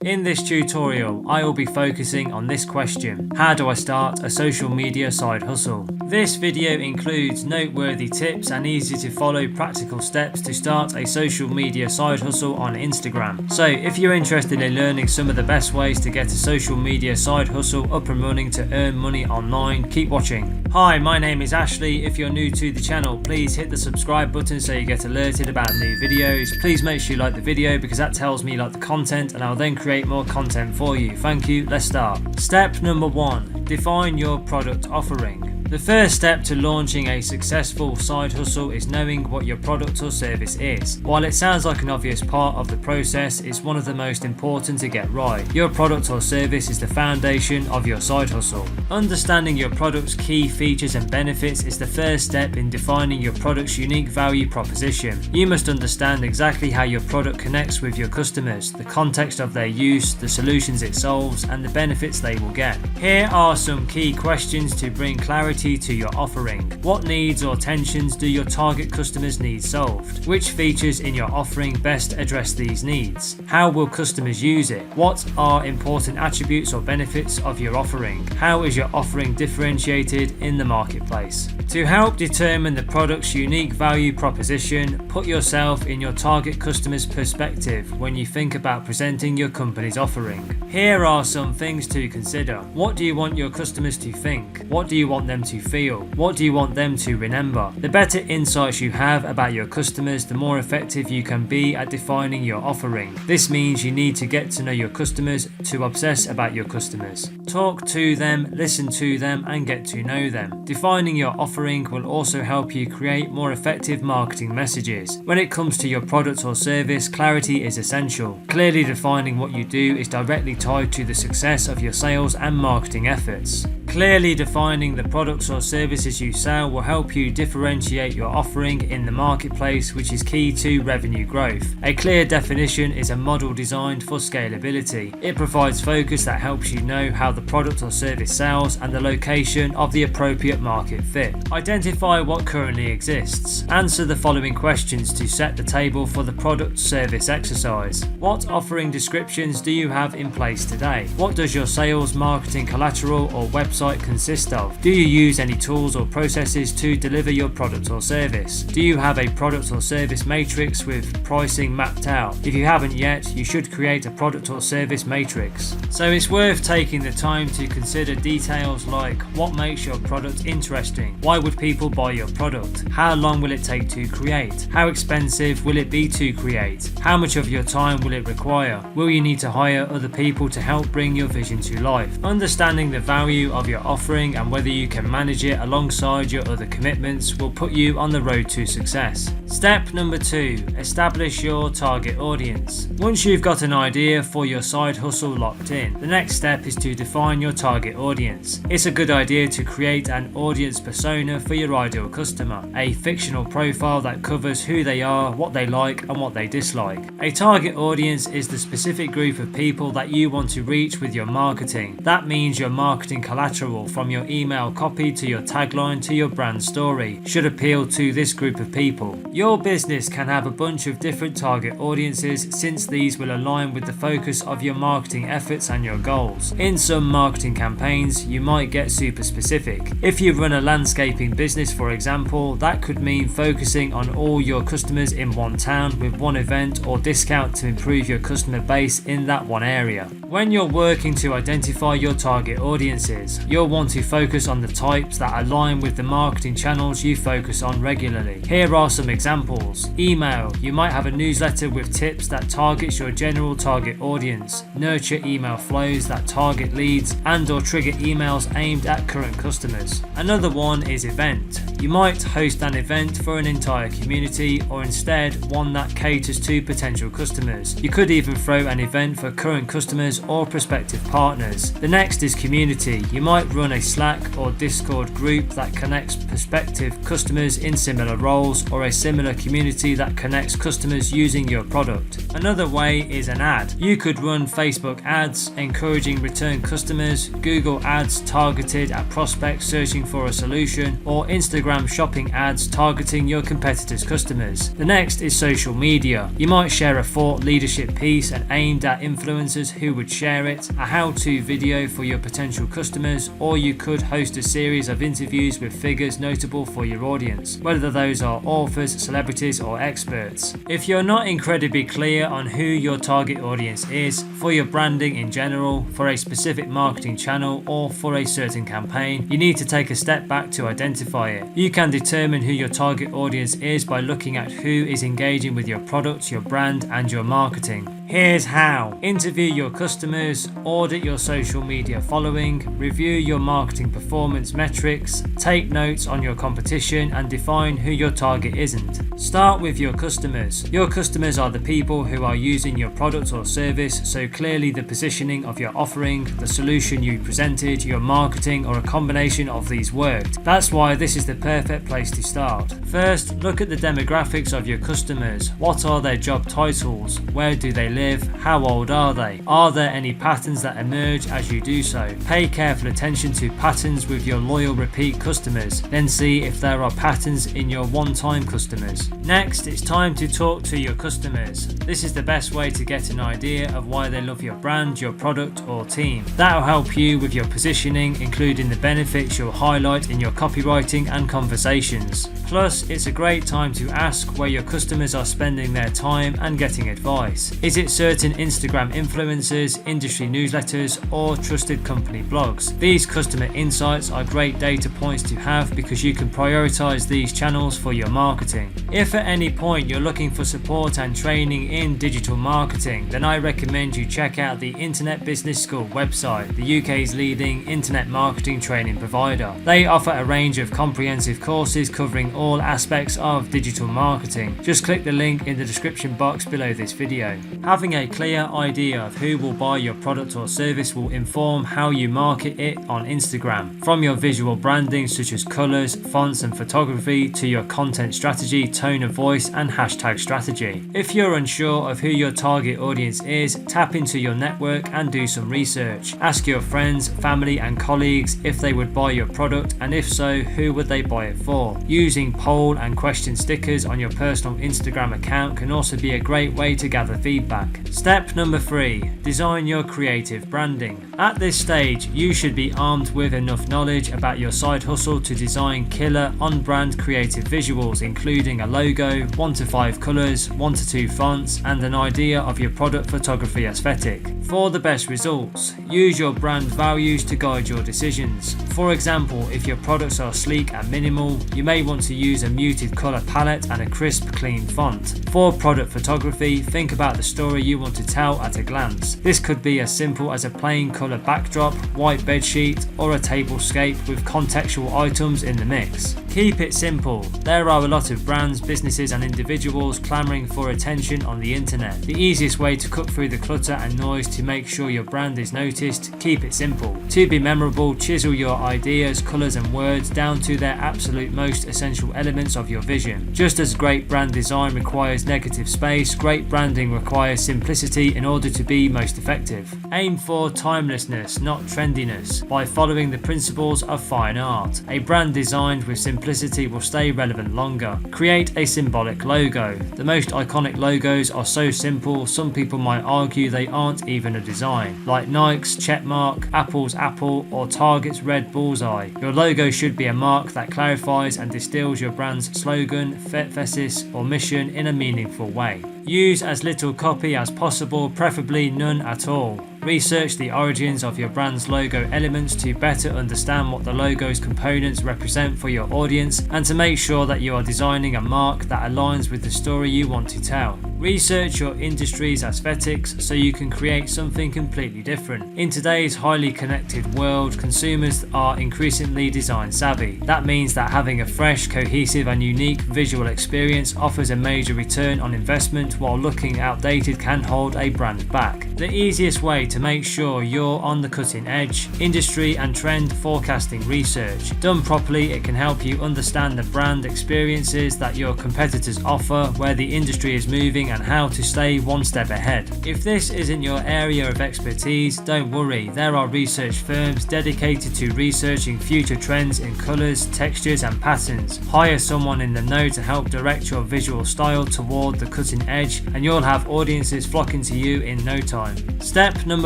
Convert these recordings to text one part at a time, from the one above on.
In this tutorial, I will be focusing on this question: how do I start a social media side hustle? This video includes noteworthy tips and easy to follow practical steps to start a social media side hustle on Instagram. So if you're interested in learning some of the best ways to get a social media side hustle up and running to earn money online, keep watching. Hi, my name is Ashley. If you're new to the channel, please hit the subscribe button so you get alerted about new videos. Please make sure you like the video because that tells me you like the content and I'll then create more content for you. Thank you. Let's start. Step number 1. Define your product offering. The first step to launching a successful side hustle is knowing what your product or service is. While it sounds like an obvious part of the process, it's one of the most important to get right. Your product or service is the foundation of your side hustle. Understanding your product's key features and benefits is the first step in defining your product's unique value proposition. You must understand exactly how your product connects with your customers, the context of their use, the solutions it solves, and the benefits they will get. Here are some key questions to bring clarity to your offering. What needs or tensions do your target customers need solved? Which features in your offering best address these needs? How will customers use it? What are important attributes or benefits of your offering? How is your offering differentiated in the marketplace? To help determine the product's unique value proposition, put yourself in your target customer's perspective when you think about presenting your company's offering. Here are some things to consider. What do you want your customers to think? What do you want them to feel? What do you want them to remember? The better insights you have about your customers, the more effective you can be at defining your offering. This means you need to get to know your customers to obsess about your customers. Talk to them, listen to them, and get to know them. Defining your offering will also help you create more effective marketing messages. When it comes to your product or service, clarity is essential. Clearly defining what you do is directly tied to the success of your sales and marketing efforts. Clearly defining the products or services you sell will help you differentiate your offering in the marketplace, which is key to revenue growth. A clear definition is a model designed for scalability. It provides focus that helps you know how the product or service sells and the location of the appropriate market fit. Identify what currently exists. Answer the following questions to set the table for the product service exercise. What offering descriptions do you have in place today? What does your sales, marketing, collateral, or website consist of? Do you use any tools or processes to deliver your product or service? Do you have a product or service matrix with pricing mapped out? If you haven't yet, you should create a product or service matrix. So it's worth taking the time to consider details like what makes your product interesting? Why would people buy your product? How long will it take to create? How expensive will it be to create? How much of your time will it require? Will you need to hire other people to help bring your vision to life? Understanding the value of your offering and whether you can manage it alongside your other commitments will put you on the road to success. Step number 2. Establish your target audience. Once you've got an idea for your side hustle locked in, the next step is to define your target audience. It's a good idea to create an audience persona for your ideal customer, a fictional profile that covers who they are, what they like, and what they dislike. A target audience is the specific group of people that you want to reach with your marketing. That means your marketing collateral, from your email copy to your tagline to your brand story, should appeal to this group of people. Your business can have a bunch of different target audiences since these will align with the focus of your marketing efforts and your goals. In some marketing campaigns, you might get super specific. If you run a landscaping business, for example, that could mean focusing on all your customers in one town with one event or discount to improve your customer base in that one area. When you're working to identify your target audiences, you'll want to focus on the types that align with the marketing channels you focus on regularly. Here are some examples. Email. You might have a newsletter with tips that targets your general target audience. Nurture email flows that target leads and/or trigger emails aimed at current customers. Another one is event. You might host an event for an entire community or instead one that caters to potential customers. You could even throw an event for current customers or prospective partners. The next is community. You might might run a Slack or Discord group that connects prospective customers in similar roles, or a similar community that connects customers using your product. Another way is an ad. You could run Facebook ads encouraging return customers, Google ads targeted at prospects searching for a solution, or Instagram shopping ads targeting your competitors' customers. The next is social media. You might share a thought leadership piece and aimed at influencers who would share it, a how-to video for your potential customers, or you could host a series of interviews with figures notable for your audience, whether those are authors, celebrities, or experts. If you're not incredibly clear on who your target audience is, for your branding in general, for a specific marketing channel, or for a certain campaign, you need to take a step back to identify it. You can determine who your target audience is by looking at who is engaging with your product, your brand, and your marketing. Here's how. Interview your customers, audit your social media following, review your marketing performance metrics, take notes on your competition, and define who your target isn't. Start with your customers. Your customers are the people who are using your product or service, so clearly the positioning of your offering, the solution you presented, your marketing, or a combination of these worked. That's why this is the perfect place to start. First, look at the demographics of your customers. What are their job titles? Where do they live? How old are they? Are there any patterns that emerge as you do so? Pay careful attention to patterns with your loyal repeat customers, then see if there are patterns in your one-time customers. Next, it's time to talk to your customers. This is the best way to get an idea of why they love your brand, your product, or team. That'll help you with your positioning, including the benefits you'll highlight in your copywriting and conversations. Plus, it's a great time to ask where your customers are spending their time and getting advice. Is it certain Instagram influencers, industry newsletters, or trusted company blogs? These customer insights are great data points to have because you can prioritize these channels for your marketing. If at any point you're looking for support and training in digital marketing, then I recommend you check out the Internet Business School website, the UK's leading internet marketing training provider. They offer a range of comprehensive courses covering all aspects of digital marketing. Just click the link in the description box below this video. Having a clear idea of who will buy your product or service will inform how you market it on Instagram. From your visual branding such as colours, fonts and photography, to your content strategy, tone of voice and hashtag strategy. If you're unsure of who your target audience is, tap into your network and do some research. Ask your friends, family and colleagues if they would buy your product, and if so, who would they buy it for. Using poll and question stickers on your personal Instagram account can also be a great way to gather feedback. Step number 3. Design your creative branding. At this stage, you should be armed with enough knowledge about your side hustle to design killer on-brand creative visuals, including a logo, 1 to 5 colours, 1 to 2 fonts, and an idea of your product photography aesthetic. For the best results, use your brand values to guide your decisions. For example, if your products are sleek and minimal, you may want to use a muted colour palette and a crisp, clean font. For product photography, think about the story you want to tell at a glance. This could be as simple as a plain colour backdrop, white bedsheet, or a tablescape with contextual items in the mix. Keep it simple. There are a lot of brands, businesses and individuals clamouring for attention on the internet. The easiest way to cut through the clutter and noise to make sure your brand is noticed, keep it simple. To be memorable, chisel your ideas, colours and words down to their absolute most essential elements of your vision. Just as great brand design requires negative space, great branding requires simplicity in order to be most effective. Aim for timelessness, not trendiness, by following the principles of fine art. A brand designed with simplicity will stay relevant longer. Create a symbolic logo. The most iconic logos are so simple, some people might argue they aren't even a design, like Nike's checkmark, Apple's apple, or Target's red bullseye. Your logo should be a mark that clarifies and distills your brand's slogan, thesis, or mission in a meaningful way. Use as little copy as possible, preferably none at all. Research the origins of your brand's logo elements to better understand what the logo's components represent for your audience, and to make sure that you are designing a mark that aligns with the story you want to tell. Research your industry's aesthetics so you can create something completely different. In today's highly connected world, consumers are increasingly design savvy. That means that having a fresh, cohesive and unique visual experience offers a major return on investment, while looking outdated can hold a brand back. The easiest way to to make sure you're on the cutting edge. Industry and trend forecasting research. Done properly, it can help you understand the brand experiences that your competitors offer, where the industry is moving, and how to stay one step ahead. If this isn't your area of expertise, don't worry. There are research firms dedicated to researching future trends in colours, textures and patterns. Hire someone in the know to help direct your visual style toward the cutting edge, and you'll have audiences flocking to you in no time. Step number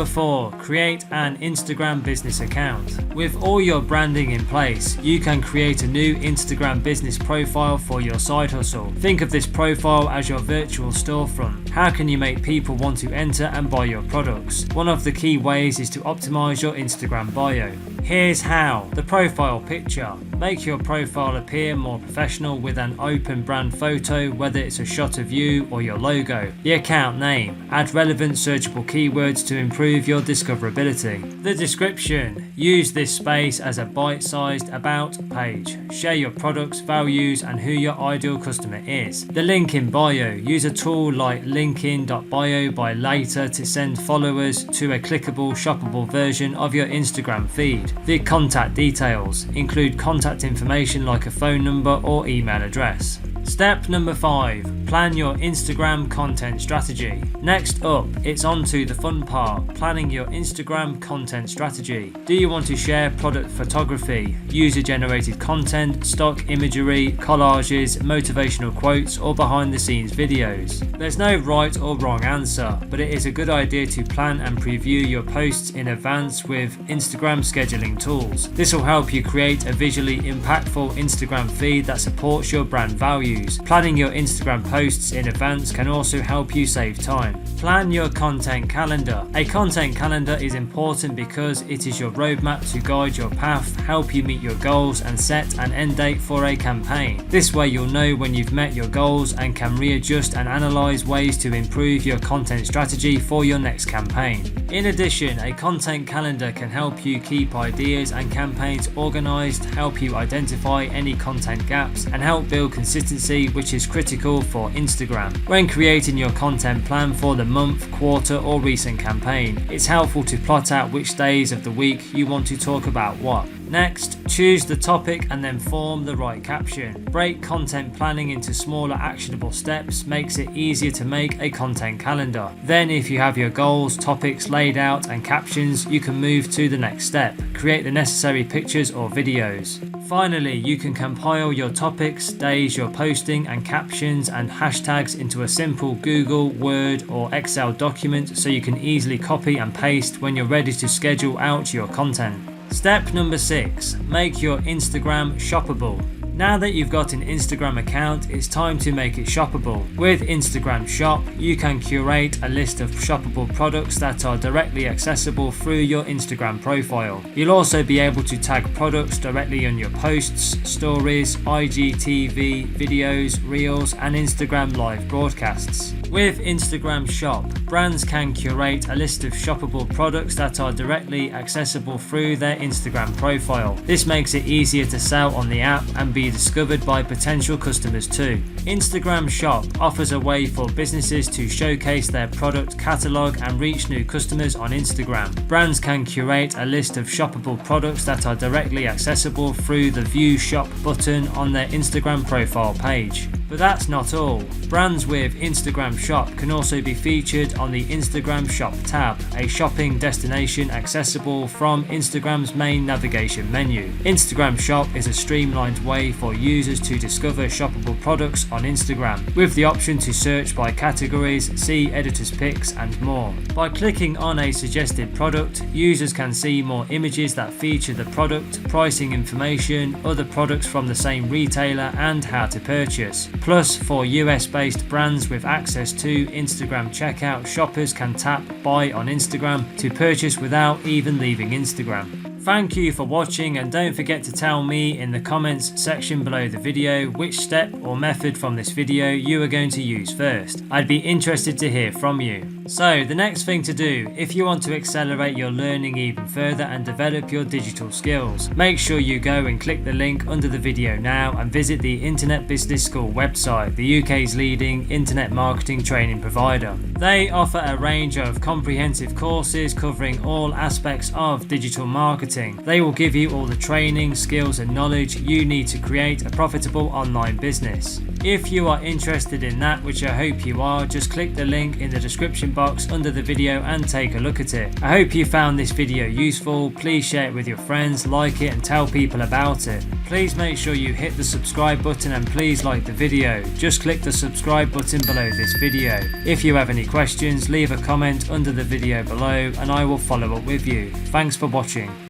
4. Create an Instagram business account. With all your branding in place, you can create a new Instagram business profile for your side hustle. Think of this profile as your virtual storefront. How can you make people want to enter and buy your products? One of the key ways is to optimize your Instagram bio. Here's how. The profile picture. Make your profile appear more professional with an open brand photo, whether it's a shot of you or your logo. The account name. Add relevant searchable keywords to improve your discoverability. The description. Use this space as a bite-sized about page. Share your products, values and who your ideal customer is. The link in bio. Use a tool like linkin.bio by later to send followers to a clickable, shoppable version of your Instagram feed. The contact details. Include contact information like a phone number or email address. Step number 5. Plan your Instagram content strategy. Next up, it's on to the fun part, planning your Instagram content strategy. Do you want to share product photography, user-generated content, stock imagery, collages, motivational quotes, or behind-the-scenes videos? There's no right or wrong answer, but it is a good idea to plan and preview your posts in advance with Instagram scheduling tools. This will help you create a visually impactful Instagram feed that supports your brand values. Planning your Instagram posts in advance can also help you save time. Plan your content calendar. A content calendar is important because it is your roadmap to guide your path, help you meet your goals and set an end date for a campaign. This way you'll know when you've met your goals and can readjust and analyze ways to improve your content strategy for your next campaign. In addition, a content calendar can help you keep ideas and campaigns organized, help you identify any content gaps, and help build consistency, which is critical for Instagram. When creating your content plan for the month, quarter, or recent campaign, it's helpful to plot out which days of the week you want to talk about what. Next, choose the topic and then form the right caption. Break content planning into smaller actionable steps makes it easier to make a content calendar. Then if you have your goals, topics laid out and captions, you can move to the next step. Create the necessary pictures or videos. Finally, you can compile your topics, days you're posting and captions and hashtags into a simple Google, Word or Excel document so you can easily copy and paste when you're ready to schedule out your content. Step number 6. Make your Instagram shoppable. Now that you've got an Instagram account, it's time to make it shoppable. With Instagram Shop, you can curate a list of shoppable products that are directly accessible through your Instagram profile. You'll also be able to tag products directly on your posts, stories, IGTV, videos, reels, and Instagram live broadcasts. With Instagram Shop, brands can curate a list of shoppable products that are directly accessible through their Instagram profile. This makes it easier to sell on the app and be discovered by potential customers too. Instagram Shop offers a way for businesses to showcase their product catalog and reach new customers on Instagram. Brands can curate a list of shoppable products that are directly accessible through the View Shop button on their Instagram profile page. But that's not all. Brands with Instagram Shop can also be featured on the Instagram Shop tab, a shopping destination accessible from Instagram's main navigation menu. Instagram Shop is a streamlined way for users to discover shoppable products on Instagram, with the option to search by categories, see editors' picks and more. By clicking on a suggested product, users can see more images that feature the product, pricing information, other products from the same retailer and how to purchase. Plus, for US-based brands with access to Instagram checkout, shoppers can tap buy on Instagram to purchase without even leaving Instagram. Thank you for watching, and don't forget to tell me in the comments section below the video which step or method from this video you are going to use first. I'd be interested to hear from you. So the next thing to do, if you want to accelerate your learning even further and develop your digital skills, make sure you go and click the link under the video now and visit the Internet Business School website, the UK's leading internet marketing training provider. They offer a range of comprehensive courses covering all aspects of digital marketing. They will give you all the training, skills and knowledge you need to create a profitable online business. If you are interested in that, which I hope you are, just click the link in the description box under the video and take a look at it. I hope you found this video useful. Please share it with your friends, like it and tell people about it. Please make sure you hit the subscribe button and please like the video. Just click the subscribe button below this video. If you have any questions, leave a comment under the video below and I will follow up with you. Thanks for watching.